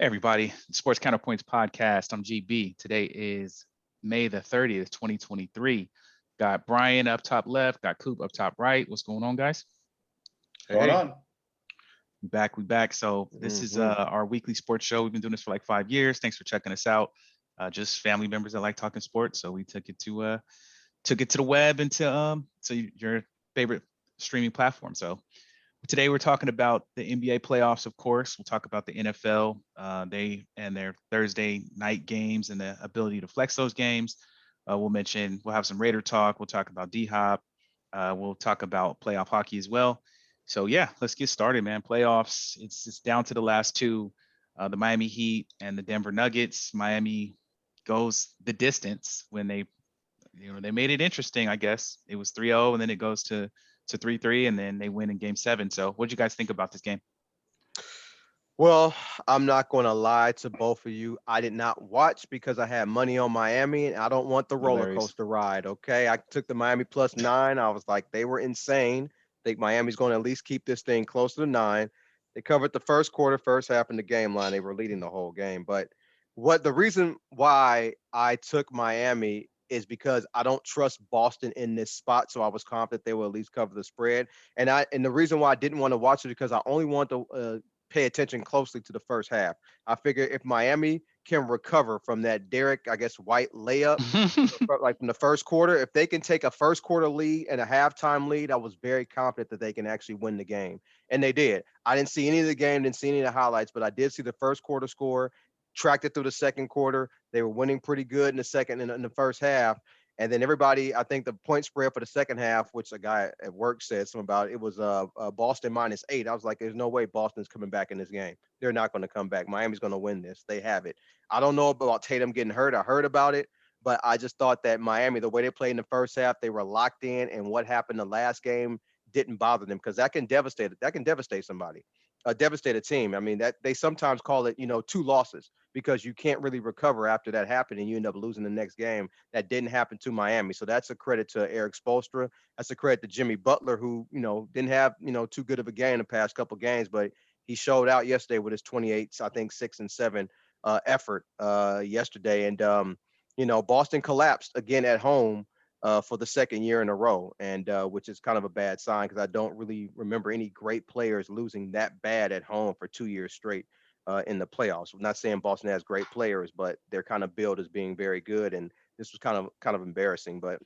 Hey everybody, Sports Counterpoints podcast. I'm GB. Today is May the 30th, 2023. Got Brian up top left, got Coop up top right. What's going on, guys? Going on. We back. So this is our weekly sports show. We've been doing this for like 5 years. Thanks for checking us out. Just family members that like talking sports. So we took it to the web and to your favorite streaming platform. So today we're talking about the NBA playoffs, of course. We'll talk about the NFL, they and their Thursday night games and the ability to flex those games. We'll have some Raider talk. We'll talk about D-Hop. We'll talk about playoff hockey as well. So yeah, let's get started, man. Playoffs, it's down to the last two, the Miami Heat and the Denver Nuggets. Miami goes the distance when they made it interesting, I guess. It was 3-0 and then it goes to 3-3 and then they win in game 7. So what do you guys think about this game? Well, I'm not going to lie to both of you. I did not watch because I had money on Miami and I don't want the roller Hilarious. coaster ride. Okay. I took the Miami +9. I was like, they were insane. I think Miami's going to at least keep this thing closer to 9. They covered the first quarter, first half in the game line. They were leading the whole game. But the reason why I took Miami is because I don't trust Boston in this spot. So I was confident they will at least cover the spread. And the reason why I didn't want to watch it because I only want to pay attention closely to the first half. I figure if Miami can recover from that Derek, I guess, White layup, like from the first quarter, if they can take a first quarter lead and a halftime lead, I was very confident that they can actually win the game. And they did. I didn't see any of the game, didn't see any of the highlights, but I did see the first quarter score, tracked it through the second quarter. They were winning pretty good in the second and in the first half. And then everybody, I think the point spread for the second half, which a guy at work said something about, it was Boston -8. I was like, there's no way Boston's coming back in this game. They're not going to come back. Miami's going to win this. They have it. I don't know about Tatum getting hurt. I heard about it, but I just thought that Miami, the way they played in the first half, they were locked in, and what happened the last game didn't bother them because that can devastate somebody, devastate a team. I mean, that they sometimes call it, 2 losses because you can't really recover after that happened and you end up losing the next game. That didn't happen to Miami. So that's a credit to Eric Spoelstra. That's a credit to Jimmy Butler, who, didn't have, too good of a game the past couple of games, but he showed out yesterday with his 28, I think 6 and 7 effort yesterday. And, Boston collapsed again at home for the second year in a row, and which is kind of a bad sign because I don't really remember any great players losing that bad at home for 2 years straight in the playoffs. I'm not saying Boston has great players, but they're kind of billed as being very good, and this was kind of embarrassing. But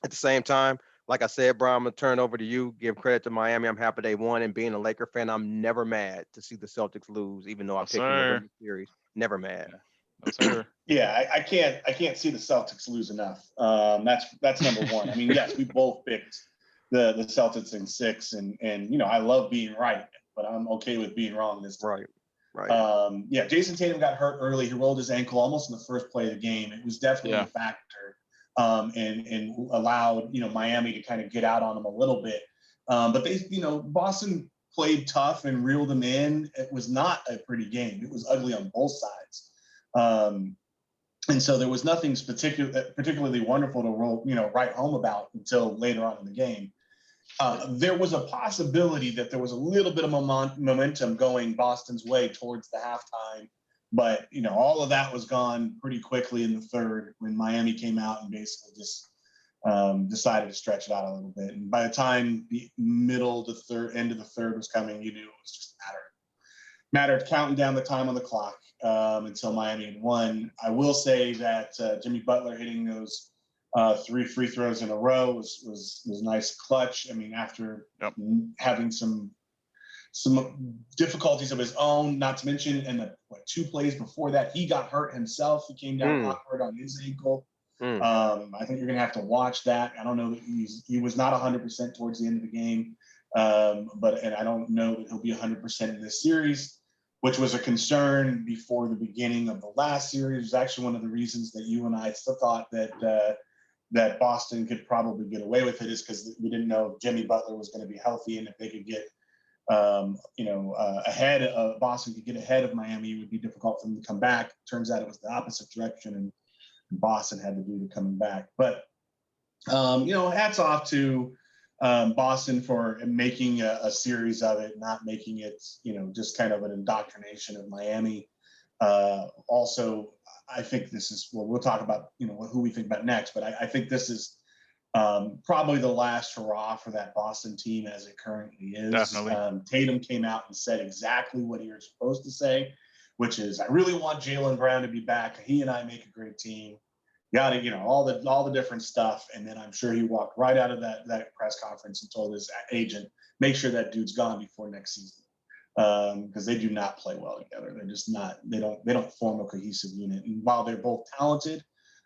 at the same time, like I said, Brian, I'm gonna turn over to you. Give credit to Miami. I'm happy they won, and being a Laker fan, I'm never mad to see the Celtics lose, even though I No, picked them to win sir. the series. Never mad. Yeah. No, sir. Yeah, I can't see the Celtics lose enough. That's number one. I mean, yes, we both picked the Celtics in 6, and I love being right, but I'm okay with being wrong this time. Right. Yeah, Jason Tatum got hurt early. He rolled his ankle almost in the first play of the game. It was definitely a factor, and allowed Miami to kind of get out on them a little bit. But Boston played tough and reeled them in. It was not a pretty game. It was ugly on both sides. And so there was nothing particularly wonderful to write home about until later on in the game. There was a possibility that there was a little bit of momentum going Boston's way towards the halftime, but all of that was gone pretty quickly in the third when Miami came out and basically just decided to stretch it out a little bit. And by the time the end of the third was coming, you knew it was just a matter of counting down the time on the clock until Miami had won. I will say that Jimmy Butler hitting those 3 free throws in a row was nice clutch. I mean, after having some difficulties of his own, not to mention in the 2 plays before that, he got hurt himself. He came down awkward on his ankle. I think you're going to have to watch that. I don't know that he was not 100% towards the end of the game, and I don't know that he'll be 100% in this series, which was a concern before the beginning of the last series. It was actually one of the reasons that you and I still thought that Boston could probably get away with it, is because we didn't know if Jimmy Butler was going to be healthy, and if they could get ahead of Boston could get ahead of Miami, it would be difficult for them to come back. Turns out it was the opposite direction, and Boston had to do the coming back. But hats off to Boston for making a series of it, not making it just kind of an indoctrination of Miami. Also, I think this is, well, we'll talk about, who we think about next, but I think this is probably the last hurrah for that Boston team as it currently is. Definitely. Tatum came out and said exactly what he was supposed to say, which is, I really want Jaylen Brown to be back. He and I make a great team. Got it, all the different stuff. And then I'm sure he walked right out of that press conference and told his agent, make sure that dude's gone before next season. Because they do not play well together. They're just not, they don't form a cohesive unit. And while they're both talented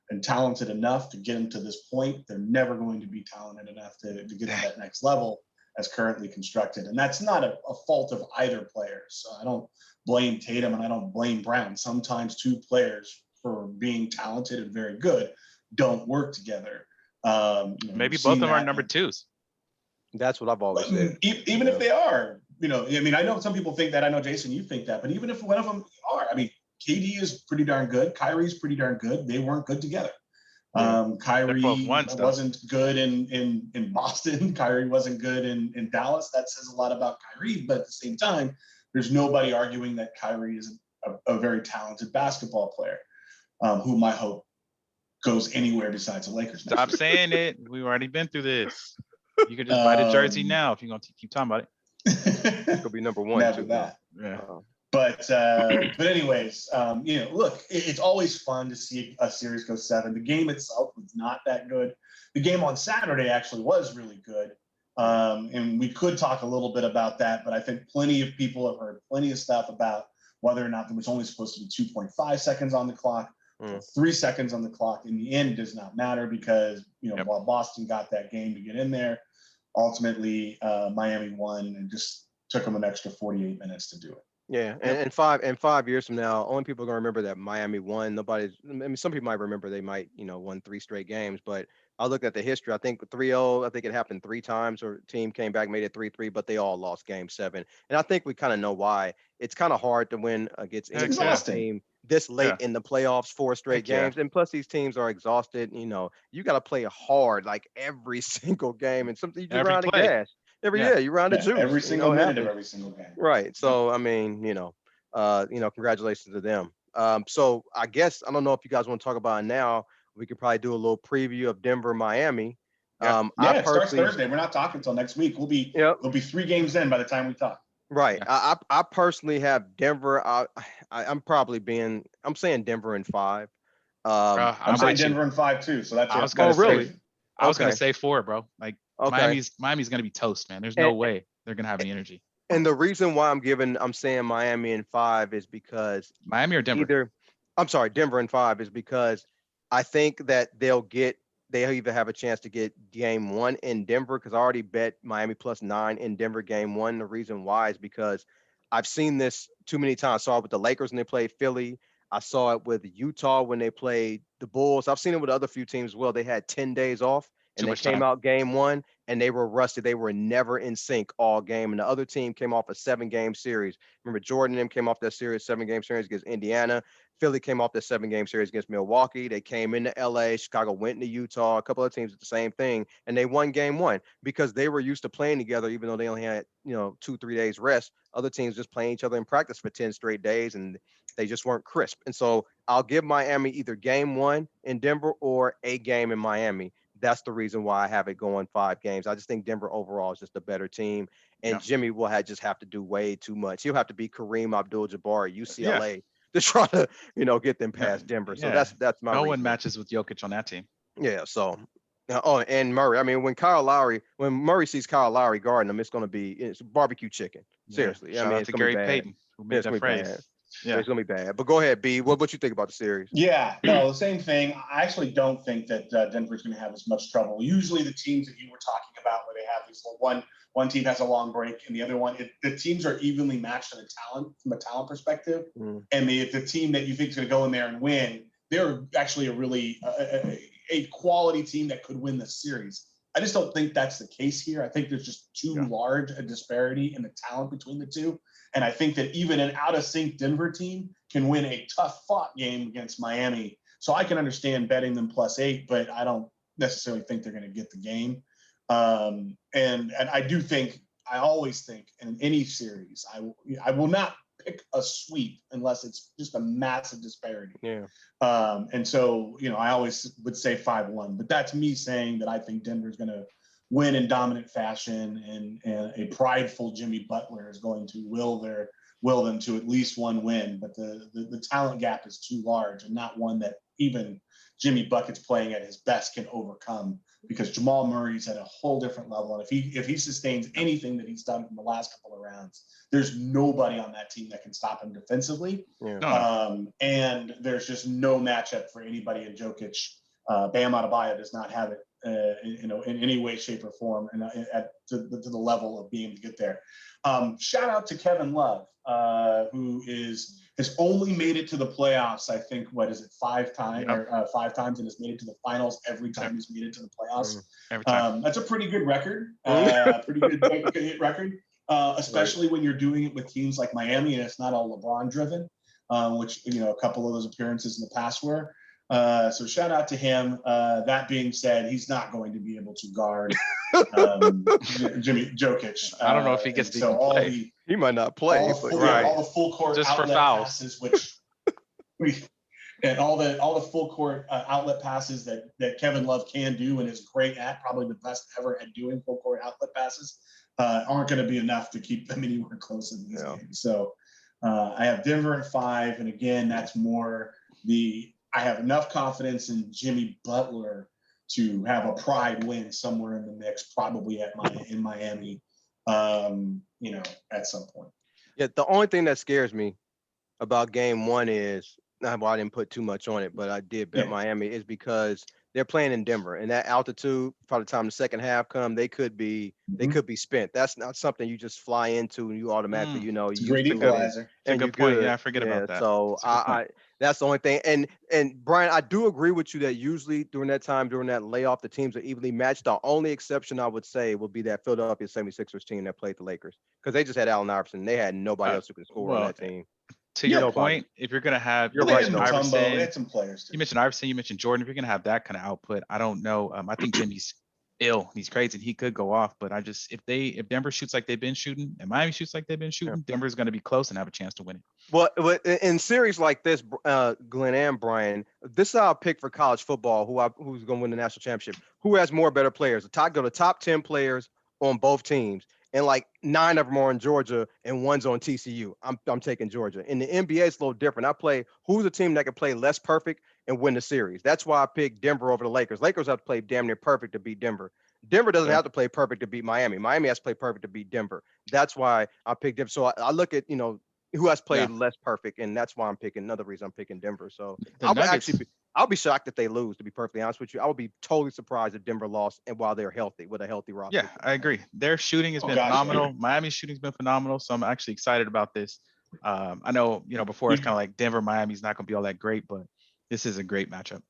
enough to get them to this point, they're never going to be talented enough to get to that next level as currently constructed. And that's not a fault of either player. So I don't blame Tatum and I don't blame Brown. Sometimes two players, for being talented and very good, don't work together. Maybe both of them are number twos. That's what I've always said. Even if they are, I know some people think that. I know, Jason, you think that. But even if one of them are, KD is pretty darn good. Kyrie's pretty darn good. They weren't good together. Kyrie wasn't good in Boston. Kyrie wasn't good in Dallas. That says a lot about Kyrie. But at the same time, there's nobody arguing that Kyrie is a very talented basketball player, whom I hope goes anywhere besides the Lakers. Stop saying it. We've already been through this. You could just buy the jersey now if you're going to keep talking about it. It could be number one. Never too, that. Yeah. But anyways, look, it's always fun to see a series go 7. The game itself was not that good. The game on Saturday actually was really good. And we could talk a little bit about that, but I think plenty of people have heard plenty of stuff about whether or not there was only supposed to be 2.5 seconds on the clock, 3 seconds on the clock. In the end, it does not matter because, while Boston got that game to get in there, ultimately Miami won and just took them an extra 48 minutes to do it. Yeah, and 5 years from now, only people are gonna remember that Miami won. Some people might remember they might, won 3 straight games, but I looked at the history. I think 3-0, I think it happened 3 times, or team came back, made it 3-3, but they all lost game 7. And I think we kind of know why. It's kind of hard to win against any team this late in the playoffs, 4 straight games. And plus these teams are exhausted. You got to play hard like every single game, and something you just round the gas. Every year you round the juice. Every single minute of every single game. Right. So congratulations to them. So I guess I don't know if you guys want to talk about it now. We could probably do a little preview of Denver, Miami. It starts Thursday. We're not talking until next week. We'll be 3 games in by the time we talk. Right. I personally have Denver. I'm saying Denver in 5. I'm saying Denver in 5 too. So that's I was gonna say 4, bro. Like Miami's gonna be toast, man. There's no way they're gonna have any energy. And the reason why I'm saying Miami in 5 is because Miami or Denver. Denver in 5 is because I think that they'll either have a chance to get game 1 in Denver, because I already bet Miami +9 in Denver game 1. The reason why is because I've seen this too many times. I saw it with the Lakers when they played Philly. I saw it with Utah when they played the Bulls. I've seen it with other few teams as well. They had 10 days off and they came out game 1 and they were rusty. They were never in sync all game. And the other team came off a 7-game series. Remember, Jordan and them came off that series, 7-game series against Indiana. Philly came off the 7-game series against Milwaukee. They came into LA. Chicago went into Utah. A couple of teams did the same thing, and they won game 1 because they were used to playing together, even though they only had 2-3 days rest. Other teams just playing each other in practice for 10 straight days, and they just weren't crisp. And so I'll give Miami either game 1 in Denver or a game in Miami. That's the reason why I have it going 5 games. I just think Denver overall is just a better team, and Jimmy will just have to do way too much. He'll have to be Kareem Abdul-Jabbar at UCLA. To try to, get them past Denver. So that's my reason. One matches with Jokic on that team. Yeah. So, and Murray. I mean, when Murray sees Kyle Lowry guarding him, it's barbecue chicken. Seriously. Shout out to Gary Payton, who made that phrase. Yeah, it's gonna be bad. But go ahead, B. What you think about the series? Yeah, no, the same thing. I actually don't think that Denver's going to have as much trouble. Usually, the teams that you were talking about, where they have these one team has a long break, and the other one, the teams are evenly matched from a talent perspective. And the team that you think is going to go in there and win, they're actually a really a quality team that could win the series. I just don't think that's the case here. I think there's just too large a disparity in the talent between the two. And I think that even an out-of-sync Denver team can win a tough-fought game against Miami. So I can understand betting them +8, but I don't necessarily think they're going to get the game. And I always think in any series, I will not pick a sweep unless it's just a massive disparity. Yeah. And so, I always would say 5-1, but that's me saying that I think Denver's going to win in dominant fashion, and a prideful Jimmy Butler is going to will them to at least one win. But the talent gap is too large, and not one that even Jimmy Buckets playing at his best can overcome, because Jamal Murray's at a whole different level. And if he sustains anything that he's done in the last couple of rounds, there's nobody on that team that can stop him defensively. Yeah. And there's just no matchup for anybody in Jokic. Bam Adebayo does not have it, in any way, shape, or form, and to the level of being able to get there. Shout out to Kevin Love, who has only made it to the playoffs. I think, what is it, 5 times, and has made it to the finals every time he's made it to the playoffs. Every time. That's a pretty good record, pretty good hit record, especially when you're doing it with teams like Miami and it's not all LeBron driven, which a couple of those appearances in the past were. So shout out to him. That being said, he's not going to be able to guard Jimmy Jokic. I don't know if he gets to play. He might not play. All the full court just outlet for fouls. passes, and all the full court outlet passes that Kevin Love can do and is great at, probably the best ever at doing full court outlet passes, aren't going to be enough to keep them anywhere close in this game. So I have Denver at 5, and again, that's more I have enough confidence in Jimmy Butler to have a pride win somewhere in the mix, probably in Miami, at some point. Yeah, the only thing that scares me about game 1 is, I didn't put too much on it, but I did bet Miami, is because they're playing in Denver, and that altitude, by the time the second half comes, they could be spent. That's not something you just fly into and you automatically, It's a great equalizer. That's a good point. Yeah, I forget about that. So that's the only thing. And Brian, I do agree with you that usually during that layoff, the teams are evenly matched. The only exception I would say would be that Philadelphia 76ers team that played the Lakers, because they just had Allen Iverson. They had nobody else who could score on that team. To your point, if you're going to have Iverson, they had some players too. You mentioned Iverson, you mentioned Jordan. If you're going to have that kind of output, I don't know. I think Jimmy's ill. He's crazy. He could go off, but if Denver shoots like they've been shooting and Miami shoots like they've been shooting, Denver's going to be close and have a chance to win it. Well, in series like this, Glenn and Brian, this is our pick for college football. Who's going to win the national championship? Who has more better players? The top 10 players on both teams, and like 9 of them are in Georgia and 1's on TCU. I'm taking Georgia. In the NBA, it's a little different. Who's a team that can play less perfect and win the series? That's why I picked Denver over the Lakers. Lakers have to play damn near perfect to beat Denver. Denver doesn't have to play perfect to beat Miami. Miami has to play perfect to beat Denver. That's why I picked Denver. So I look at, who has played less perfect, and that's why I'm picking. Another reason I'm picking Denver. So I'll be shocked if they lose, to be perfectly honest with you. I would be totally surprised if Denver lost, and while they're healthy, with a healthy roster. Yeah, I agree. Their shooting has been phenomenal. Miami's shooting's been phenomenal, so I'm actually excited about this. I know, before it's kind of like Denver, Miami's not going to be all that great, but this is a great matchup.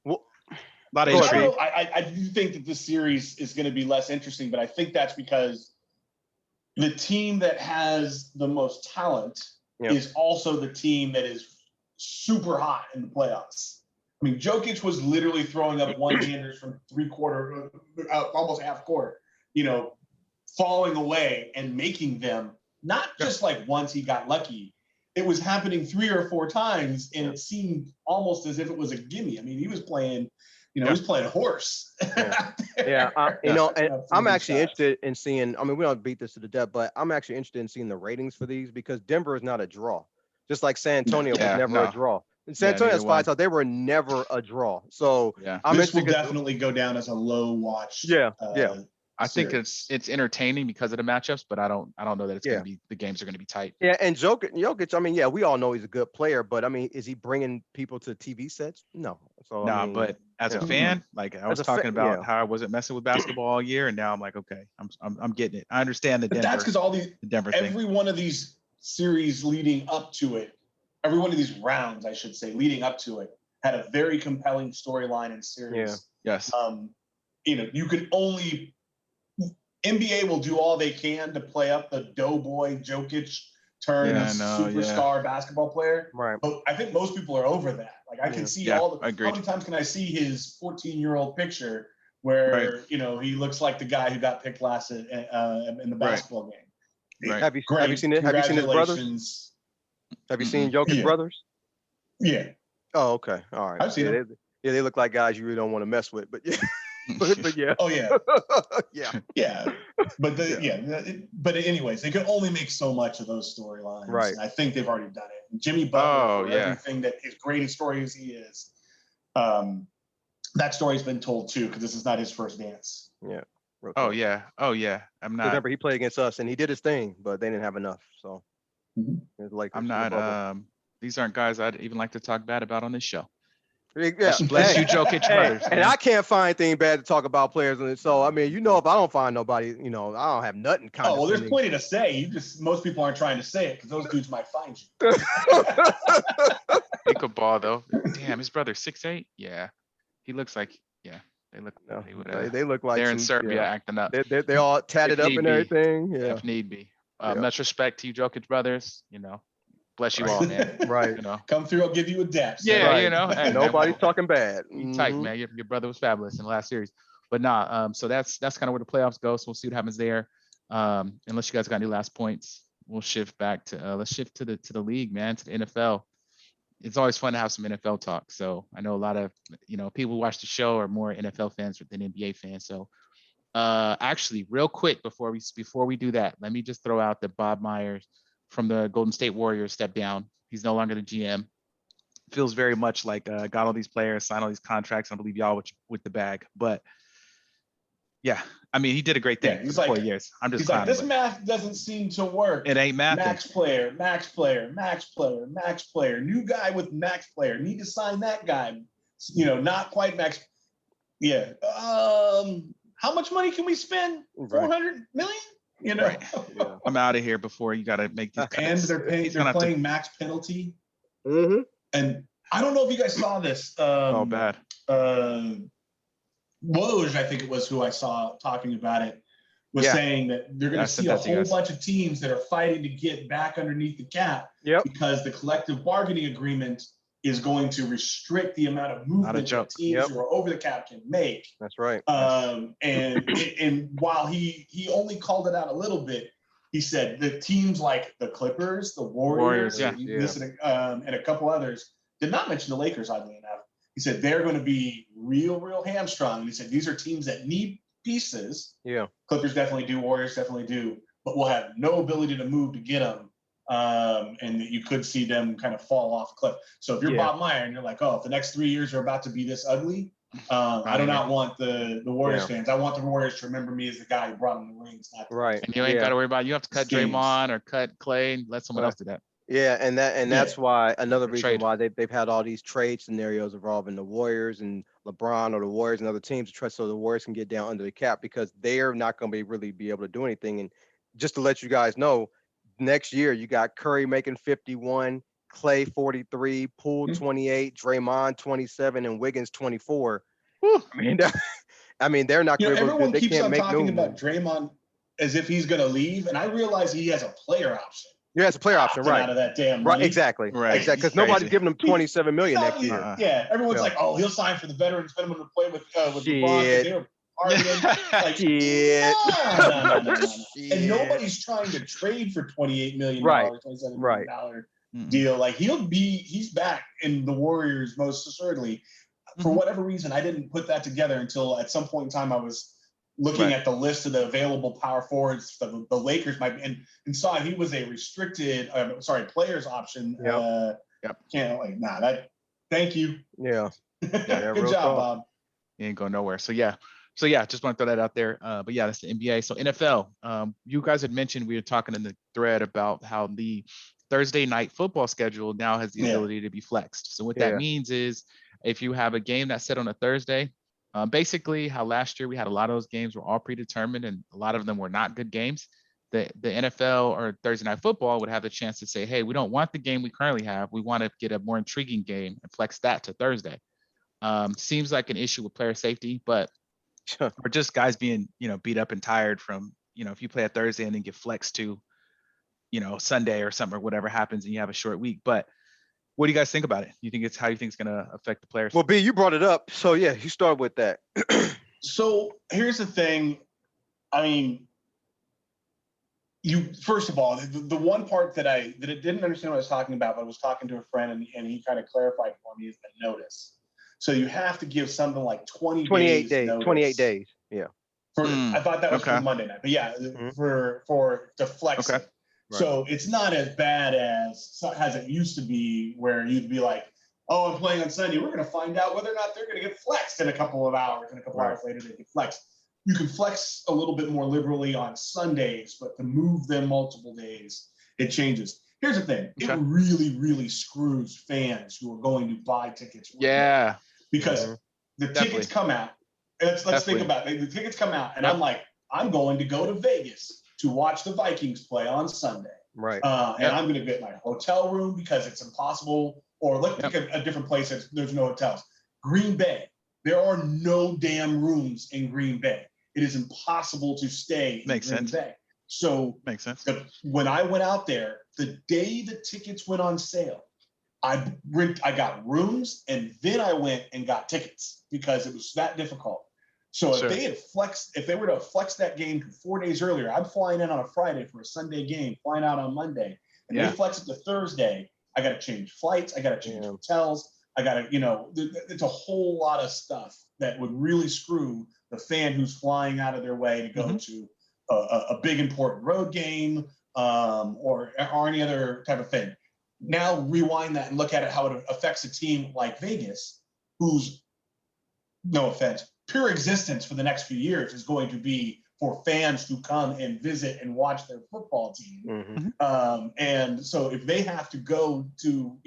Well, a lot of intrigue. I do think that this series is going to be less interesting, but I think that's because the team that has the most talent is also the team that is super hot in the playoffs. I mean, Jokic was literally throwing up one-handers from three-quarter, almost half court, falling away and making them, not just like once he got lucky. It was happening 3 or 4 times, and it seemed almost as if it was a gimme. I mean, he was playing, he was playing horse. And I'm actually interested in seeing, we don't beat this to the death, but I'm actually interested in seeing the ratings for these, because Denver is not a draw, just like San Antonio was never a draw. And San Antonio's fights out, they were never a draw. So this will definitely go down as a low watch. I think it's entertaining because of the matchups, but I don't know that it's going to be, the games are going to be tight. Yeah, and Jokic, we all know he's a good player, but is he bringing people to TV sets? No. So but as a fan, like I was talking about how I wasn't messing with basketball all year, and now I'm like, okay, I'm getting it. I understand the Denver. But that's because the Denver every one of these series leading up to it, every one of these rounds, I should say, leading up to it, had a very compelling storyline and series. Yes. You can only NBA will do all they can to play up the doughboy Jokic turn superstar basketball player. Right. But I think most people are over that. Like I can see how many times can I see his 14-year-old picture where he looks like the guy who got picked last in the basketball game. Right. Have you seen it? Have you seen his brothers? Have you seen Jokic Brothers? Yeah. Oh, okay. All right. I've seen them. They look like guys you really don't want to mess with, but yeah. but yeah. Oh yeah. Yeah. Yeah. But but anyways, they can only make so much of those storylines. Right. And I think they've already done it. And Jimmy Butler, for everything that as great a story as he is, that story's been told too, because this is not his first dance. Yeah. Oh yeah. I'm not. Remember, he played against us and he did his thing, but they didn't have enough. So I'm not. These aren't guys I'd even like to talk bad about on this show. Yeah. Bless you, Jokic Brothers. And I can't find anything bad to talk about players on it. So I mean, if I don't find nobody, I don't have nothing. Oh well, there's plenty to say. Most people aren't trying to say it because those dudes might find you. He could ball though. Damn, his brother's 6'8". Yeah, he looks like. Yeah, they look. They look like they're in Serbia acting up. They're all tatted up and everything. Yeah, if need be. Much respect to you, Jokic Brothers. Bless you all, man. Right. Come through. I'll give you a dap. Yeah, right. Hey, nobody's talking bad. You tight, man. Your brother was fabulous in the last series, but nah. So that's kind of where the playoffs go. So we'll see what happens there. Unless you guys got any last points, we'll shift back to let's shift to the league, man, to the NFL. It's always fun to have some NFL talk. So I know a lot of people who watch the show are more NFL fans than NBA fans. So actually, real quick before we do that, let me just throw out that Bob Myers from the Golden State Warriors stepped down. He's no longer the GM. Feels very much like got all these players, signed all these contracts. I believe y'all with the bag, but yeah, I mean he did a great thing. He's for 4 years. I'm just clowning, this math doesn't seem to work. It ain't math. Max player. New guy with max player. Need to sign that guy. Not quite max. Yeah. How much money can we spend? 400 million. Right. Yeah. I'm out of here before you got to make these. And they're playing max penalty. Mm-hmm. And I don't know if you guys saw this. Bad. Woj, I think it was who I saw talking about it, was saying that they're going to see a whole bunch of teams that are fighting to get back underneath the cap because the collective bargaining agreement is going to restrict the amount of movement that teams who are over the cap can make. That's right. And while he only called it out a little bit, he said the teams like the Clippers, the Warriors, and a couple others, did not mention the Lakers, oddly enough. He said they're going to be real hamstrung. And he said these are teams that need pieces. Yeah. Clippers definitely do, Warriors definitely do, but will have no ability to move to get them. And that you could see them kind of fall off a cliff. So if you're Bob Meyer and you're like, oh, if the next 3 years are about to be this ugly, I do not want the Warriors fans. I want the Warriors to remember me as the guy who brought them the rings. Right. And you ain't got to worry about it. You have to cut Draymond or cut Clay and let someone else do that. Yeah, and that's why another reason why they've had all these trade scenarios involving the Warriors and LeBron or the Warriors and other teams to try so the Warriors can get down under the cap because they're not going to really be able to do anything. And just to let you guys know, next year you got Curry making 51, Clay 43, Poole 28, Draymond 27, and Wiggins 24. I mean, they're not going to. Everyone they keeps can't on make talking no about Draymond as if he's going to leave, and I realize he has a player option. Yeah, it's a player option, right? Out of that damn money. Right, exactly. Because nobody's giving him 27 million next year. Yeah, everyone's like, oh, he'll sign for the veterans minimum to play with LeBron. They were arguing. No. And nobody's trying to trade for $28 million, $27 million deal. Like he's back in the Warriors most assuredly. For whatever reason, I didn't put that together until at some point in time I was looking at the list of the available power forwards the Lakers might be, and saw he was a restricted, players option. Thank you. Yeah. Good job, Bob. You ain't going nowhere. So just want to throw that out there. But yeah, that's the NBA. So NFL, you guys had mentioned, we were talking in the thread about how the Thursday night football schedule now has the ability to be flexed. So what that means is if you have a game that's set on a Thursday, basically how last year we had a lot of those games were all predetermined and a lot of them were not good games. The NFL or Thursday night football would have the chance to say, hey, we don't want the game we currently have. We want to get a more intriguing game and flex that to Thursday. Seems like an issue with player safety, but or just guys being, beat up and tired from, if you play a Thursday and then get flexed to, Sunday or something or whatever happens and you have a short week. But what do you guys think about it? How do you think it's going to affect the players? Well, B, you brought it up. So, yeah, you start with that. So here's the thing. I mean, first of all, the one part that I didn't understand what I was talking about, but I was talking to a friend and he kind of clarified for me is the notice. So you have to give something like 28 days notice. 28 days. Yeah. I thought that was for Monday night, but yeah, for to flex it. Right. So it's not as bad as it used to be, where you'd be like, oh, I'm playing on Sunday. We're going to find out whether or not they're going to get flexed in a couple of hours, and a couple hours later they get flexed. You can flex a little bit more liberally on Sundays, but to move them multiple days, it changes. Here's the thing. It really, really screws fans who are going to buy tickets. Yeah. Because the tickets come out. Let's think about it. The tickets come out, and I'm like, I'm going to go to Vegas to watch the Vikings play on Sunday. Right. And I'm going to get my hotel room because it's impossible. Or let's pick a different place that there's no hotels. Green Bay. There are no damn rooms in Green Bay. It is impossible to stay in Green Bay. So makes sense. When I went out there, the day the tickets went on sale, I got rooms, and then I went and got tickets because it was that difficult. So if they were to flex that game 4 days earlier, I'm flying in on a Friday for a Sunday game, flying out on Monday, and they flex it to Thursday. I got to change flights. I got to change hotels. I got to, it's a whole lot of stuff that would really screw the fan who's flying out of their way to go to a big important road game or any other type of thing. Now rewind that and look at it, how it affects a team like Vegas, whose, no offense, pure existence for the next few years is going to be for fans to come and visit and watch their football team. And so if they have to go to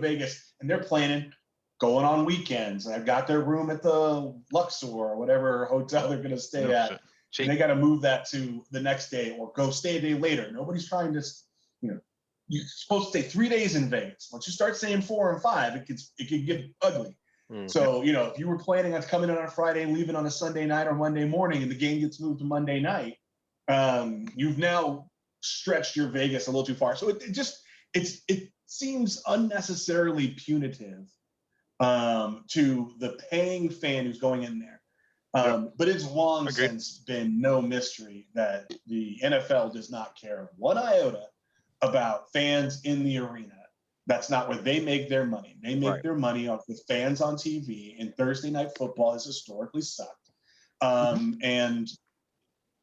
Vegas, and they're planning going on weekends, and I've got their room at the Luxor or whatever hotel they're going to stay at, and they got to move that to the next day or go stay a day later. Nobody's trying to, you're supposed to stay 3 days in Vegas. Once you start saying 4 and 5, it can get ugly. So, if you were planning on coming in on a Friday and leaving on a Sunday night or Monday morning, and the game gets moved to Monday night, you've now stretched your Vegas a little too far. So it seems unnecessarily punitive to the paying fan who's going in there. But it's long since been no mystery that the NFL does not care one iota about fans in the arena. That's not where they make their money. They make their money off with fans on TV, and Thursday night football has historically sucked. And,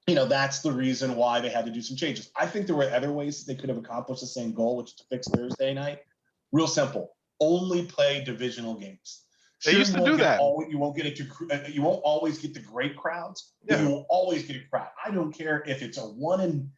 that's the reason why they had to do some changes. I think there were other ways that they could have accomplished the same goal, which is to fix Thursday night. Real simple. Only play divisional games. They used to do that. You won't always get the great crowds, but you will always get a crowd. I don't care if it's a 1-9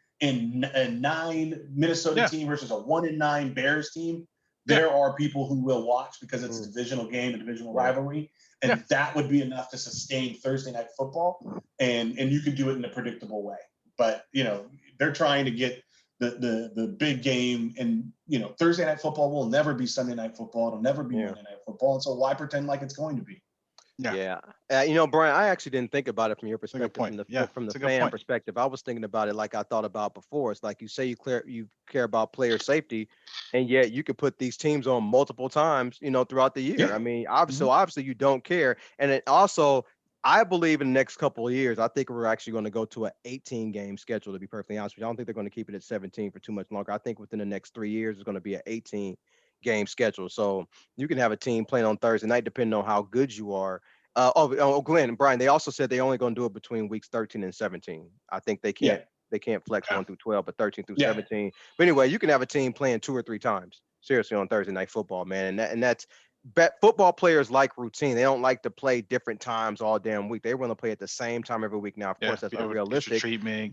Minnesota team versus a 1-9 Bears team. There are people who will watch because it's a divisional game, a divisional rivalry, and that would be enough to sustain Thursday night football, and you can do it in a predictable way. But they're trying to get the big game, and Thursday night football will never be Sunday night football. It'll never be Monday night football, and so why pretend like it's going to be? Brian, I actually didn't think about it from your perspective, from the fan perspective. I was thinking about it like I thought about before. It's like you say you care about player safety, and yet you could put these teams on multiple times, throughout the year. I mean, obviously you don't care. And it also, I believe in the next couple of years, I think we're actually going to go to an 18-game schedule, to be perfectly honest with you. I don't think they're going to keep it at 17 for too much longer. I think within the next 3 years, it's going to be an 18-game schedule. So you can have a team playing on Thursday night, depending on how good you are. Glenn and Brian, they also said they only going to do it between weeks 13 and 17. I think they can't flex 1 through 12, but 13 through 17. But anyway, you can have a team playing 2 or 3 times seriously on Thursday night football, man. And that's football players like routine. They don't like to play different times all damn week. They want to play at the same time every week. Now, of course, that's unrealistic.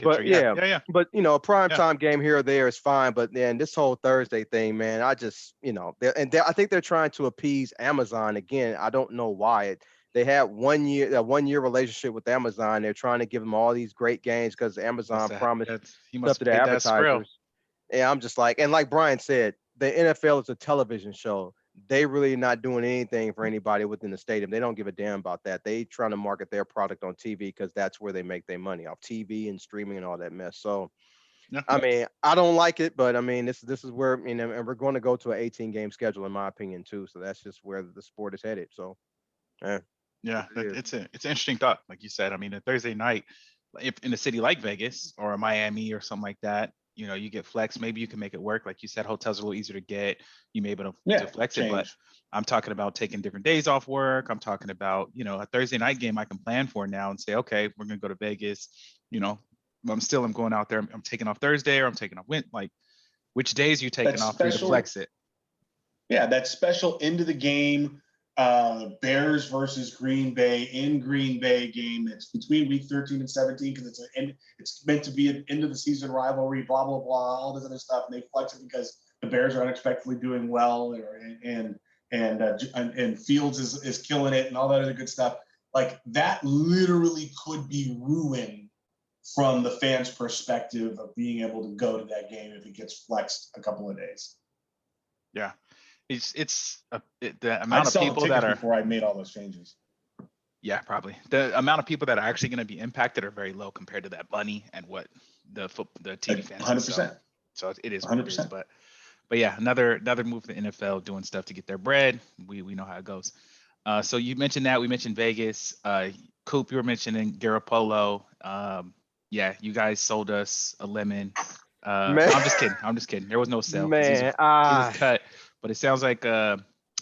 But a prime time game here or there is fine. But then this whole Thursday thing, man, I just, I think they're trying to appease Amazon again. I don't know why. They had 1 year, a 1 year relationship with Amazon. They're trying to give them all these great games because Amazon promised stuff to the advertisers. And I'm just like, and like Brian said, the NFL is a television show. They really not doing anything for anybody within the stadium. They don't give a damn about that. They trying to market their product on TV because that's where they make their money, off TV and streaming and all that mess. So, I mean, I don't like it, but I mean, this is where, and we're going to go to an 18-game schedule, in my opinion, too. So that's just where the sport is headed. So, it's an interesting thought, like you said. I mean, a Thursday night, if in a city like Vegas or Miami or something like that, you get flex. Maybe you can make it work. Like you said, hotels are a little easier to get. You may be able to, Yeah, flex it. But change. I'm talking about taking different days off work. I'm talking about, a Thursday night game I can plan for now and say, okay, we're going to go to Vegas. I'm going out there. I'm taking off Thursday or I'm taking off like which days you taking That off for you to special, flex it. yeah, that special end of the game, Bears versus Green Bay in Green Bay game. It's between week 13 and 17 because it's meant to be an end of the season rivalry, blah, blah, blah, all this other stuff. And they flex it because the Bears are unexpectedly doing well and Fields is killing it and all that other good stuff. Like that literally could be ruined from the fans' perspective of being able to go to that game if it gets flexed a couple of days. Yeah. The amount I'd of sell the people tickets that are, before I made all those changes. yeah, probably the amount of people that are actually going to be impacted are very low compared to that money and what the TV fans. 100%. So it is what it is. But yeah, another move to the NFL doing stuff to get their bread. We know how it goes. So you mentioned that. We mentioned Vegas. Coop, you were mentioning Garoppolo. Yeah, you guys sold us a lemon. I'm just kidding. There was no sale. Man, he was cut. But it sounds like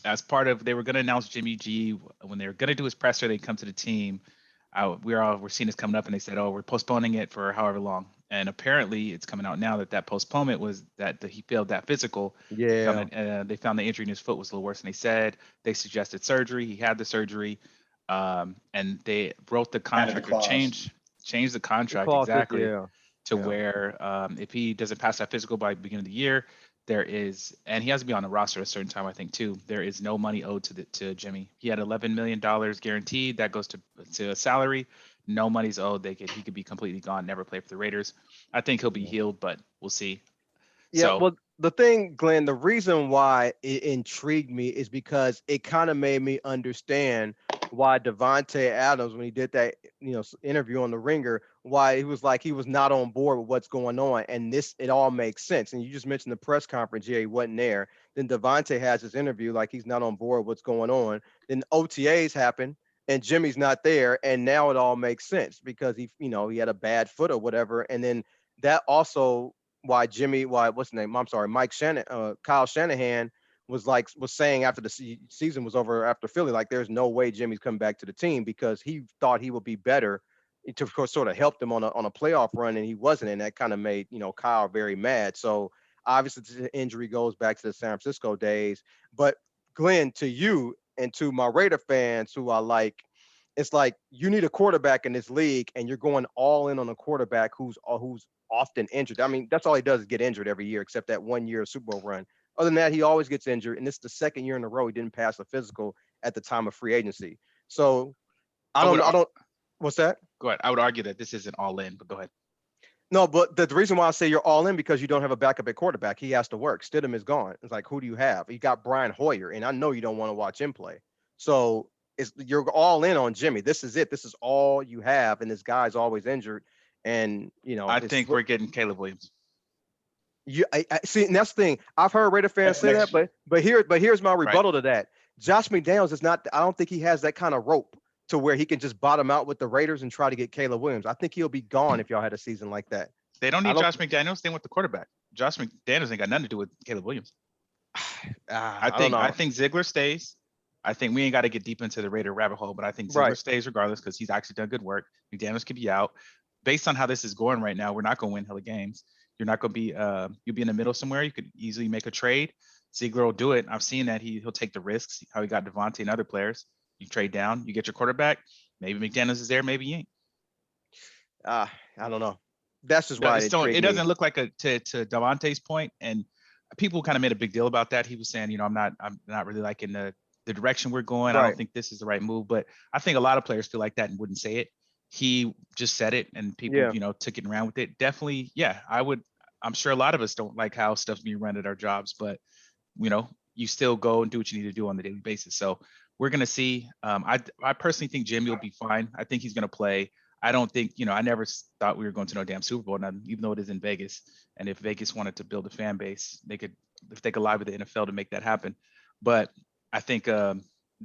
as part of, they were going to announce Jimmy G when they were going to do his presser. They come to the team. We're seeing this coming up, and they said, "Oh, we're postponing it for however long." And apparently, it's coming out now that postponement was that he failed that physical. yeah. They found the injury in his foot was a little worse than they said. They suggested surgery. He had the surgery, and they wrote the contract or changed the contract exactly to where if he doesn't pass that physical by the beginning of the year, there is, and he has to be on the roster at a certain time, I think too. There is no money owed to Jimmy. He had $11 million guaranteed. That goes to a salary. No money's owed. He could be completely gone, never play for the Raiders. I think he'll be healed, but we'll see. Yeah, well, the thing, Glenn, the reason why it intrigued me is because it kind of made me understand why Devontae Adams, when he did that, interview on The Ringer, why he was not on board with what's going on. And it all makes sense. And you just mentioned the press conference. Yeah, he wasn't there. Then Devontae has his interview like he's not on board with what's going on. Then OTAs happen and Jimmy's not there. And now it all makes sense because he had a bad foot or whatever. And then that also what's his name? I'm sorry, Kyle Shanahan was saying after the season was over after Philly, like there's no way Jimmy's coming back to the team because he thought he would be better to, of course, sort of help them on a playoff run, and he wasn't, and that kind of made Kyle very mad. So obviously the injury goes back to the San Francisco days. But Glenn, to you and to my Raider fans who are like, it's like you need a quarterback in this league, and you're going all in on a quarterback who's often injured. I mean, that's all he does is get injured every year, except that 1 year Super Bowl run. Other than that, he always gets injured, and this is the second year in a row he didn't pass a physical at the time of free agency. So I don't. What's that? Go ahead. I would argue that this isn't all in, but go ahead. No, but the reason why I say you're all in because you don't have a backup at quarterback. He has to work. Stidham is gone. It's like, who do you have? You got Brian Hoyer, and I know you don't want to watch him play. So you're all in on Jimmy. This is it. This is all you have, and this guy's always injured. And I think we're getting Caleb Williams. I see, and that's the thing. I've heard Raider fans say that, but here's my rebuttal to that. Josh McDaniels is not. I don't think he has that kind of rope to where he can just bottom out with the Raiders and try to get Caleb Williams. I think he'll be gone if y'all had a season like that. They don't need Josh McDaniels. They want the quarterback. Josh McDaniels ain't got nothing to do with Caleb Williams. I think Ziegler stays. I think we ain't got to get deep into the Raider rabbit hole, but I think Ziegler stays regardless because he's actually done good work. McDaniels could be out. Based on how this is going right now, we're not going to win hella games. You're not going to be you'll be in the middle somewhere. You could easily make a trade. Ziegler will do it. I've seen that he'll take the risks. How he got Devontae and other players. You trade down, you get your quarterback. Maybe McDaniels is there, maybe he ain't. I don't know. That's just why it doesn't look like to Devontae's point, and people kind of made a big deal about that. He was saying, I'm not really liking the direction we're going. I don't think this is the right move, but I think a lot of players feel like that and wouldn't say it. He just said it, and people, took it around with it. Definitely, yeah, I would. I'm sure a lot of us don't like how stuff's being run at our jobs, but you still go and do what you need to do on the daily basis. So we're gonna see. I personally think Jimmy will be fine. I think he's gonna play. I don't think, I never thought we were going to no damn Super Bowl, even though it is in Vegas. And if Vegas wanted to build a fan base, if they could lie with the NFL to make that happen. But I think the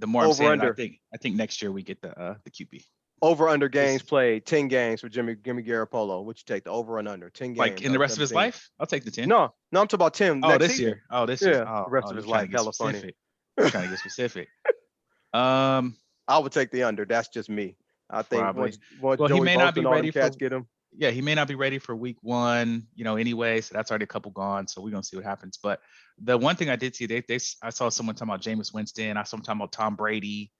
more I'm saying, I think next year we get the QB. Over under games played, 10 games for Jimmy Garoppolo. What you take, the over and under? 10 games. Like in the rest of his life? I'll take the 10. No, I'm talking about 10 Oh, next this season. year. Oh, this year. year. The rest of his life. Hella funny. Trying to get specific. I would take the under. That's just me. I think probably. once Well, Joey he may not be ready for get him. Yeah, he may not be ready for week 1, anyway. So that's already a couple gone. So we're gonna see what happens. But the one thing I did see, I saw someone talking about Jameis Winston. I saw someone talking about Tom Brady,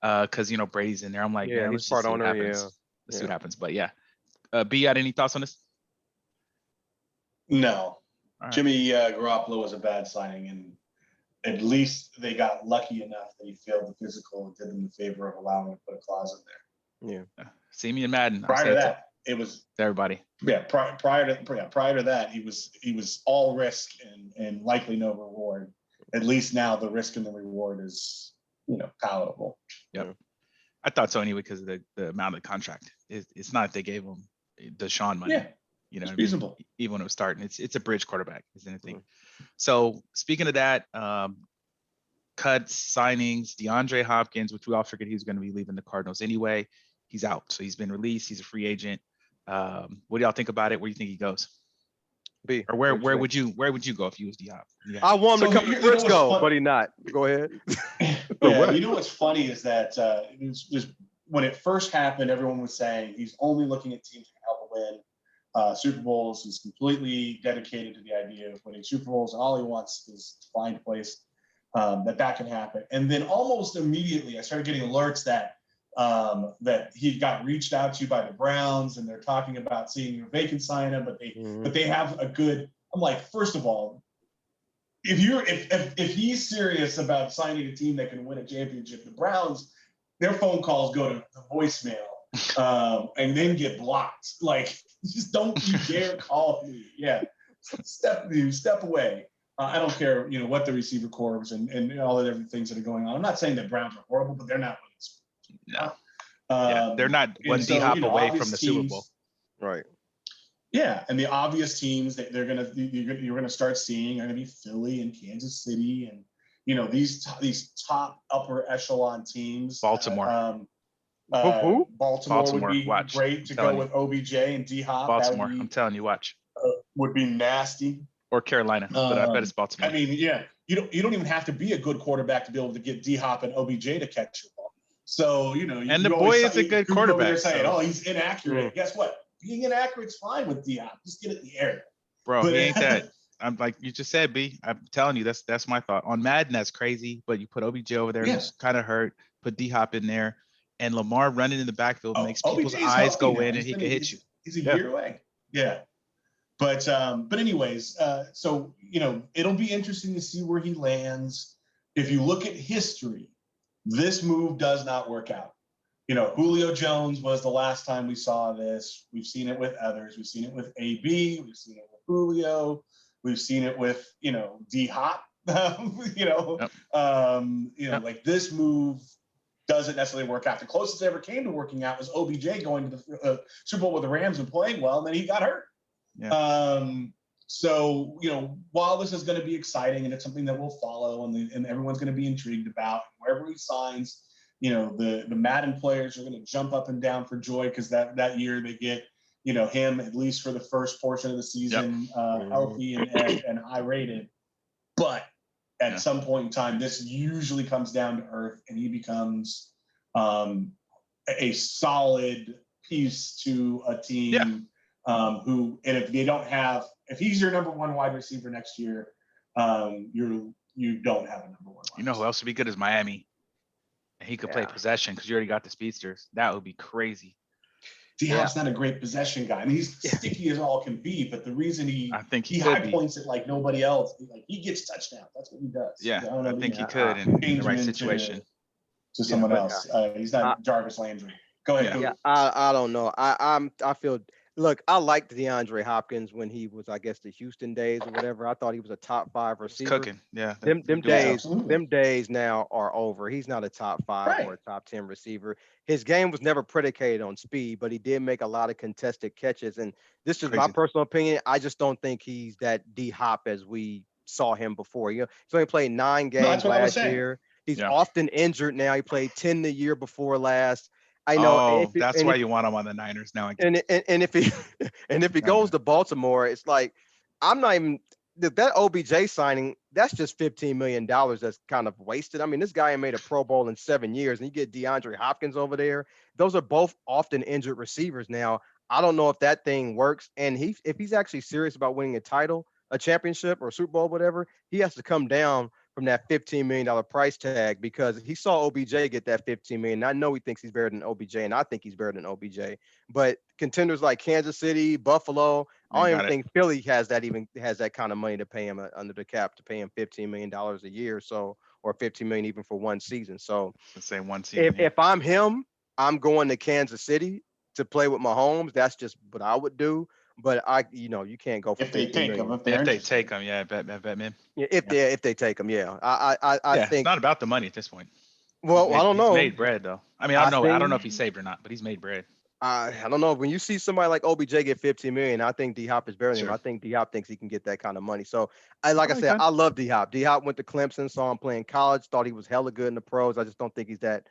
because Brady's in there. I'm like, man, let's just see what happens. Let's see what happens. But yeah, B, you had any thoughts on this? No, right. Jimmy Garoppolo was a bad signing, and at least they got lucky enough that he failed the physical and did them the favor of allowing him to put a clause in there. Yeah. See me in Madden. Prior to that, it was everybody. Yeah. Prior to that, he was all risk and likely no reward. At least now the risk and the reward is palatable. Yep. I thought so anyway because of the amount of the contract. It's not if they gave him Deshaun money. Yeah. It's reasonable. Even when it was starting, it's a bridge quarterback, isn't anything. So speaking of that, cuts, signings, DeAndre Hopkins, which we all figured he was going to be leaving the Cardinals anyway. He's out, so he's been released. He's a free agent. What do y'all think about it? Where do you think he goes? B. Or where would you go if you was D-Hop? Yeah. I want him to come to Frisco, but he's not. Go ahead. Yeah, what's funny is that when it first happened, everyone was saying he's only looking at teams that can help him win Super Bowls. He's completely dedicated to the idea of winning Super Bowls, and all he wants is to find a place that can happen. And then almost immediately, I started getting alerts that he got reached out to by the Browns, and they're talking about seeing a vacant sign him, but they have a good. I'm like, first of all, if he's serious about signing a team that can win a championship, the Browns, their phone calls go to the voicemail and then get blocked. Like, just don't you dare call me. Yeah, step away. I don't care, what the receiver corps and all the different things that are going on. I'm not saying the Browns are horrible, but they're not. No. They're not one D-hop away from the Super Bowl. Right. Yeah, and the obvious teams that you're gonna start seeing are gonna be Philly and Kansas City, and these top upper echelon teams. Baltimore. Baltimore would be great to go with OBJ and D-hop. Baltimore, I'm telling you, watch. Would be nasty. Or Carolina, but I bet it's Baltimore. I mean, yeah, you don't even have to be a good quarterback to be able to get D-hop and OBJ to catch your ball. So and the boy is a good quarterback. They're saying, "Oh, he's inaccurate." Guess what? Being inaccurate is fine with D-hop. Just get it in the air, bro. He ain't that. I'm like you just said, B. I'm telling you, that's my thought on Madden. That's crazy, but you put OBJ over there, who's kind of hurt. Put D-hop in there, and Lamar running in the backfield makes people's eyes go in, and he can hit you. He's a year away. Yeah. But anyways, so it'll be interesting to see where he lands. If you look at history, this move does not work out. Julio Jones was the last time we saw this. We've seen it with others. We've seen it with AB. We've seen it with Julio. We've seen it with D-Hop. Like this move doesn't necessarily work out. The closest it ever came to working out was OBJ going to the Super Bowl with the Rams and playing well, and then he got hurt. Yeah. So while this is going to be exciting and it's something that we'll follow and everyone's going to be intrigued about, wherever he signs, the Madden players are going to jump up and down for joy because that year they get him at least for the first portion of the season healthy and high rated. But at some point in time, this usually comes down to earth and he becomes a solid piece to a team. Yeah. If he's your number one wide receiver next year, you don't have a number one. Who else would be good is Miami. And he could play possession because you already got the speedsters. That would be crazy. D-Hop's not a great possession guy. I mean, he's sticky as all can be, but the reason he high points it like nobody else, like he gets touchdowns. That's what he does. Yeah, I think he could in the right situation. To someone else. He's not Jarvis Landry. Go ahead. Yeah, I don't know. I feel. Look, I liked DeAndre Hopkins when he was, I guess, the Houston days or whatever. I thought he was a top 5 receiver. Cooking, yeah. Them days now are over. He's not a top 5 or a top 10 receiver. His game was never predicated on speed, but he did make a lot of contested catches. And this is my personal opinion. I just don't think he's that D-Hop as we saw him before. He's only played 9 games last year. He's often injured now. He played 10 the year before last. I know. Oh, that's why you want him on the Niners now. And if he and if he goes to Baltimore, it's like I'm not even that OBJ signing. That's just $15 million. That's kind of wasted. I mean, this guy ain't made a Pro Bowl in 7 years, and you get DeAndre Hopkins over there. Those are both often injured receivers now. I don't know if that thing works. And if he's actually serious about winning a title, a championship, or a Super Bowl, whatever, he has to come down from that $15 million price tag because he saw OBJ get that $15 million. I know he thinks he's better than OBJ, and I think he's better than OBJ. But contenders like Kansas City, Buffalo, I don't even think Philly has that kind of money to pay him under the cap to pay him $15 million a year, so or $15 million even for one season. So let's say one season. If I'm him, I'm going to Kansas City to play with Mahomes. That's just what I would do. But you can't go for if they take him. If they take him, yeah, bet man. Yeah, if they take him, yeah. I think it's not about the money at this point. Well, I don't know. He's made bread though. I mean, I don't know if he's saved or not, but he's made bread. I don't know. When you see somebody like OBJ get $15 million, I think D-Hop is better than him. I think D-Hop thinks he can get that kind of money. So, I said, I love D-Hop. D-Hop went to Clemson, saw him playing college, thought he was hella good in the pros. I just don't think he's that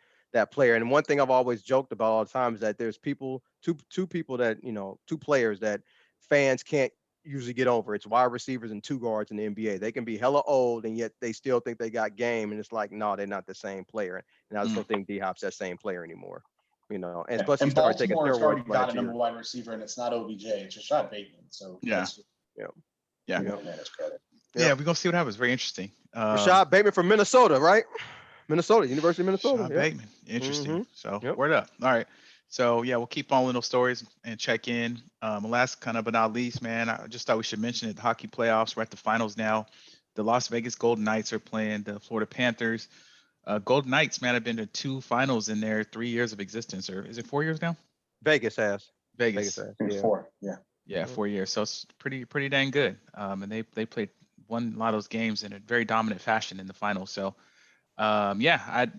player. And one thing I've always joked about all the time is that there's two people that, two players that fans can't usually get over. It's wide receivers and two guards in the NBA. They can be hella old and yet they still think they got game. And it's like, no, they're not the same player. And I just don't think D-Hop's that same player anymore. And plus he started taking steroids already got a number wide receiver, and it's not OBJ, it's Rashad Bateman. So yeah, yeah. We're gonna see what happens. Very interesting. Rashad Bateman from Minnesota, right? University of Minnesota. Rashad Bateman, interesting. So word up. All right. So we'll keep following those stories and check in. Last but not least, man, I just thought we should mention it. The hockey playoffs. We're at the finals now. The Las Vegas Golden Knights are playing the Florida Panthers. Golden Knights, man, have been to 2 finals in their 3 years of existence, or is it 4 years now? Vegas has. Vegas has. Yeah. 4. Yeah, 4 years. So it's pretty dang good. And they won a lot of those games in a very dominant fashion in the finals. So, I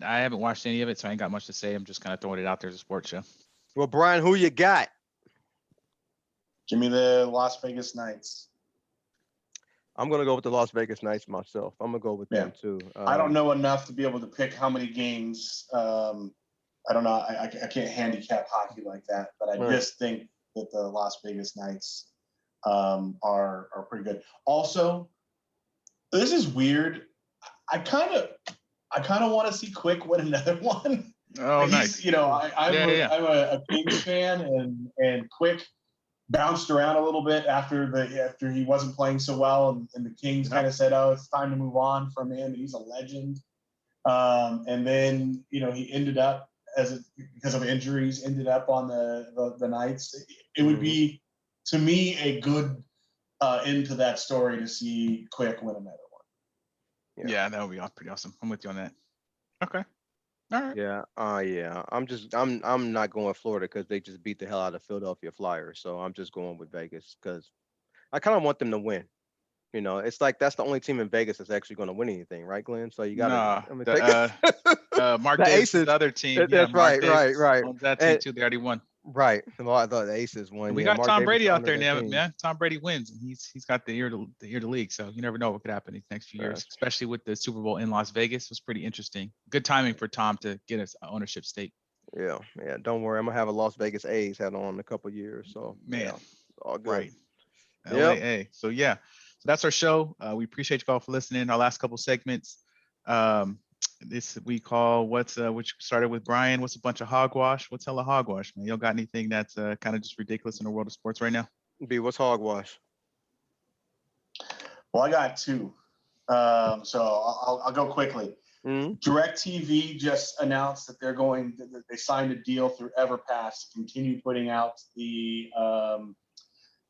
haven't watched any of it, so I ain't got much to say. I'm just kind of throwing it out there as a sports show. Well, Brian, who you got? Give me the Las Vegas Knights. I'm going to go with the Las Vegas Knights myself. I'm going to go with them too. I don't know enough to be able to pick how many games. I don't know. I can't handicap hockey like that, but I just think that the Las Vegas Knights are pretty good. Also, this is weird. I kind of want to see Quick win another one. Oh, nice. I'm a Kings fan, and Quick bounced around a little bit after he wasn't playing so well, and the Kings kind of said, "Oh, it's time to move on from him. He's a legend." And then he ended up because of injuries, ended up on the Knights. It would be, to me, a good end to that story to see Quick win another one. Yeah, that would be pretty awesome. I'm with you on that. Okay. All right. Yeah. I'm not going with Florida because they just beat the hell out of Philadelphia Flyers. So I'm just going with Vegas because I kind of want them to win. It's like that's the only team in Vegas that's actually going to win anything, right, Glenn? So you got to. Mark Davis, the other team. That's right. That team too. They already won. Right. Well, I thought the Aces won. We got Tom Brady out there now, man. Tom Brady wins, and he's got the ear to the league. So you never know what could happen in the next few years, especially with the Super Bowl in Las Vegas. It was pretty interesting. Good timing for Tom to get his ownership stake. Yeah. Don't worry, I'm gonna have a Las Vegas A's hat on in a couple of years. So man, all good. Right. LAA. So that's our show. We appreciate you all for listening. Our last couple segments. This we call which started with Brian. What's a bunch of hogwash? What's hella hogwash, man? Y'all got anything that's kind of just ridiculous in the world of sports right now? B, what's hogwash? Well, I got 2. So I'll go quickly. DirecTV just announced that they signed a deal through EverPass to continue putting out the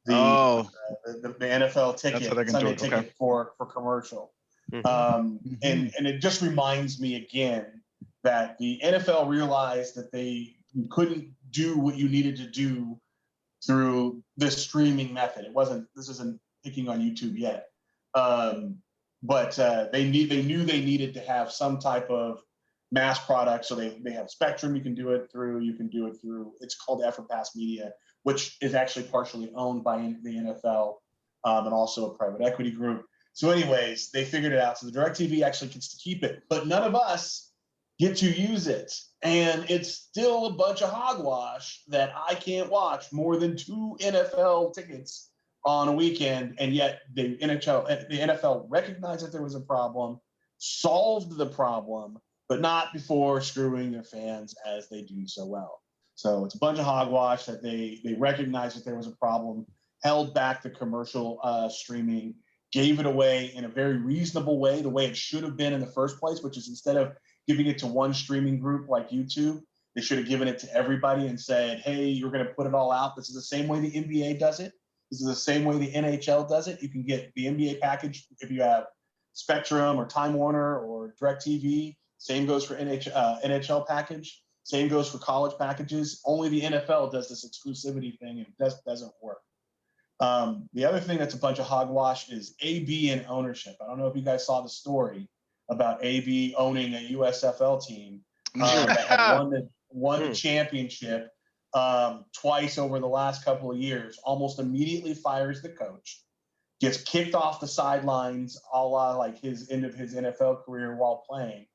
NFL ticket, Sunday ticket for commercial. And it just reminds me again that the NFL realized that you couldn't do what you needed to do through this streaming method. This isn't picking on YouTube yet. But they knew they needed to have some type of mass product. So they have Spectrum you can do it through. It's called EverPass Media, which is actually partially owned by the NFL and also a private equity group. So anyways, they figured it out. So the DirecTV actually gets to keep it, but none of us get to use it. And it's still a bunch of hogwash that I can't watch more than 2 NFL tickets on a weekend. And yet the NFL recognized that there was a problem, solved the problem, but not before screwing their fans as they do so well. So it's a bunch of hogwash that they recognized that there was a problem, held back the commercial streaming, gave it away in a very reasonable way, the way it should have been in the first place, which is instead of giving it to one streaming group like YouTube, they should have given it to everybody and said, hey, you're going to put it all out. This is the same way the NBA does it. This is the same way the NHL does it. You can get the NBA package if you have Spectrum or Time Warner or DirecTV. Same goes for NHL package. Same goes for college packages. Only the NFL does this exclusivity thing, and it doesn't work. The other thing that's a bunch of hogwash is AB and ownership. I don't know if you guys saw the story about AB owning a USFL team that had won the championship twice over the last couple of years, almost immediately fires the coach, gets kicked off the sidelines a la like his end of his NFL career while playing,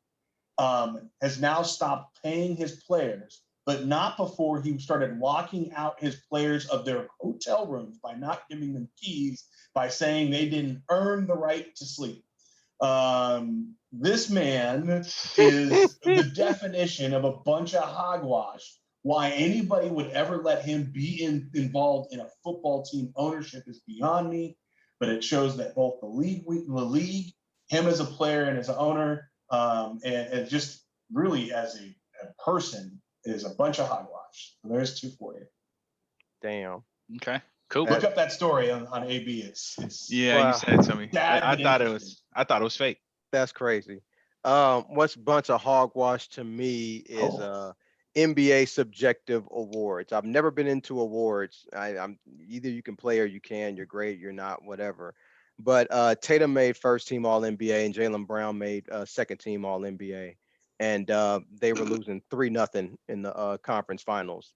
has now stopped paying his players, but not before he started locking out his players of their hotel rooms by not giving them keys, by saying they didn't earn the right to sleep. This man is the definition of a bunch of hogwash. Why anybody would ever let him be involved in a football team ownership is beyond me, but it shows that both the league, him as a player and as an owner, and just really as a person, is a bunch of hogwash. So there's 2 for you. Damn. Okay. Cool. Look up that story on AB. It's yeah, wow. You said it to me. I thought it was fake. That's crazy. What's a bunch of hogwash to me is NBA subjective awards. I've never been into awards. I'm either you can play or you can. You're great. You're not. Whatever. But Tatum made first team All NBA and Jaylen Brown made second team All NBA, and they were losing 3-0 in the conference finals.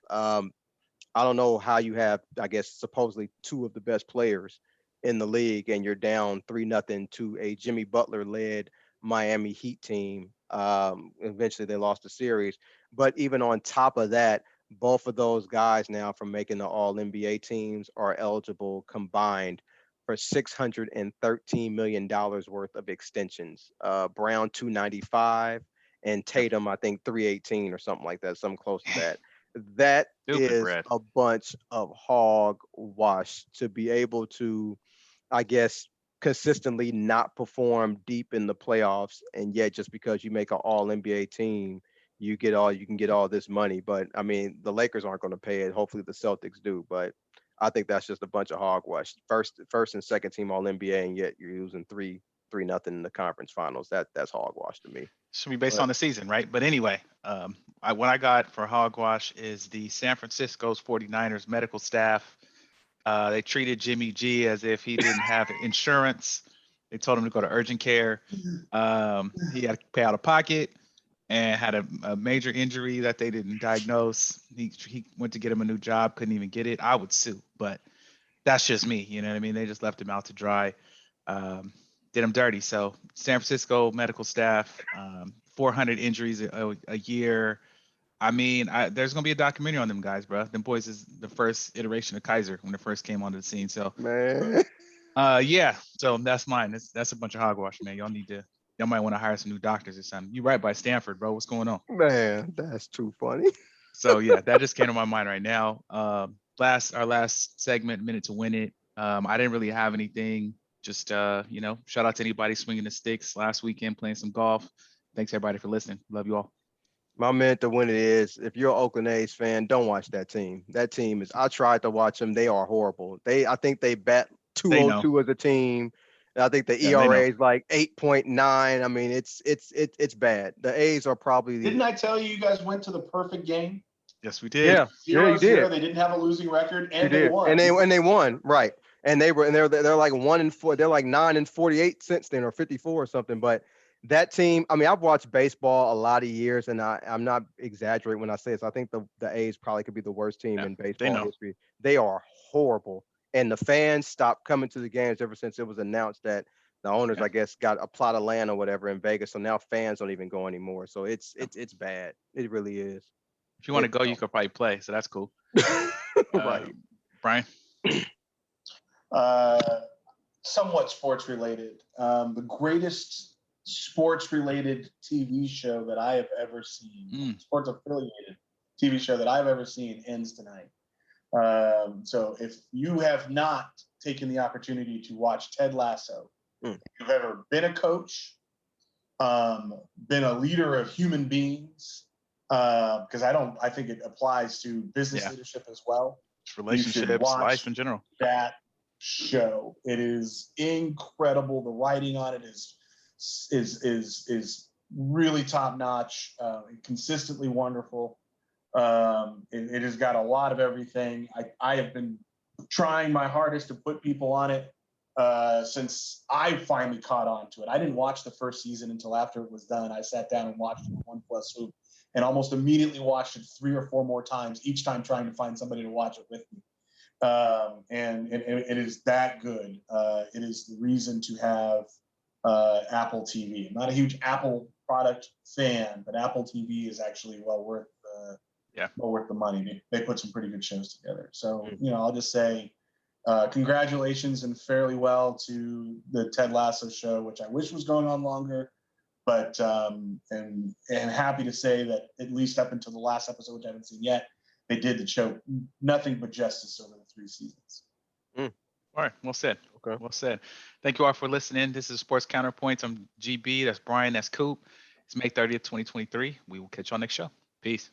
I don't know how you have, I guess, supposedly 2 of the best players in the league, and you're down 3-0 to a Jimmy Butler-led Miami Heat team. Eventually, they lost the series. But even on top of that, both of those guys now from making the All-NBA teams are eligible combined for $613 million worth of extensions. Brown, $295, and Tatum, I think, $318 or something like that, something close to that. That is a bunch of hogwash to be able to, I guess, consistently not perform deep in the playoffs, and yet just because you make an All NBA team, you can get all this money. But I mean, the Lakers aren't going to pay it. Hopefully, the Celtics do. But I think that's just a bunch of hogwash. First and second team All NBA, and yet you're losing 3-0 in the conference finals. That's hogwash to me. Should be based on the season, right? But anyway, what I got for hogwash is the San Francisco's 49ers medical staff. They treated Jimmy G as if he didn't have insurance. They told him to go to urgent care. He had to pay out of pocket and had a major injury that they didn't diagnose. He went to get him a new job, couldn't even get it. I would sue, but that's just me. You know what I mean? They just left him out to dry. Did him dirty. So San Francisco medical staff, 400 injuries a year. I mean, there's going to be a documentary on them guys, bro. Them boys is the first iteration of Kaiser when they first came onto the scene. So, man, yeah. So that's mine. That's a bunch of hogwash, man. Y'all might want to hire some new doctors or something. You right by Stanford, bro. What's going on? Man, that's too funny. So yeah, that just came to my mind right now. Our last segment, minute to win it. I didn't really have anything. Just shout out to anybody swinging the sticks last weekend, playing some golf. Thanks everybody for listening. Love you all. My man to win it is, if you're an Oakland A's fan, don't watch that team. That team I tried to watch them. They are horrible. I think they bat 202 as a team. I think the ERA is like 8.9. I mean, it's bad. The A's are probably Didn't I tell you guys went to the perfect game? Yes, we did. Yeah, you did. They didn't have a losing record, and they won. And they won, right? And they're like 1-4. They're like 9-48 since then, or 54 or something. But that team, I mean, I've watched baseball a lot of years, and I'm not exaggerating when I say this. I think the A's probably could be the worst team in baseball history. They are horrible, and the fans stopped coming to the games ever since it was announced that The owners, I guess, got a plot of land or whatever in Vegas, so now fans don't even go anymore. So it's bad. It really is. If you want to go, you could probably play. So that's cool. Right. Brian? Somewhat sports related. The greatest sports related TV show that I have ever seen, sports affiliated TV show that I've ever seen, ends tonight. So if you have not taken the opportunity to watch Ted Lasso, if you've ever been a coach, been a leader of human beings, because I think it applies to business leadership as well. Relationships, life in general. That show. It is incredible. The writing on it is really top notch, consistently wonderful. It has got a lot of everything. I have been trying my hardest to put people on it since I finally caught on to it. I didn't watch the first season until after it was done. I sat down and watched it in one fell swoop, and almost immediately watched it 3 or 4 more times, each time trying to find somebody to watch it with me. And it is that good. It is the reason to have Apple TV. I'm not a huge Apple product fan, but Apple TV is actually well worth the money. They put some pretty good shows together. So, I'll just say congratulations and fairly well to the Ted Lasso show, which I wish was going on longer, but and happy to say that at least up until the last episode, which I haven't seen yet, they did the show nothing but justice over the 3 seasons. All right, well said. Okay. Well said. Thank you all for listening. This is Sports Counterpoints. I'm GB. That's Brian. That's Coop. It's May 30th, 2023. We will catch you on next show. Peace.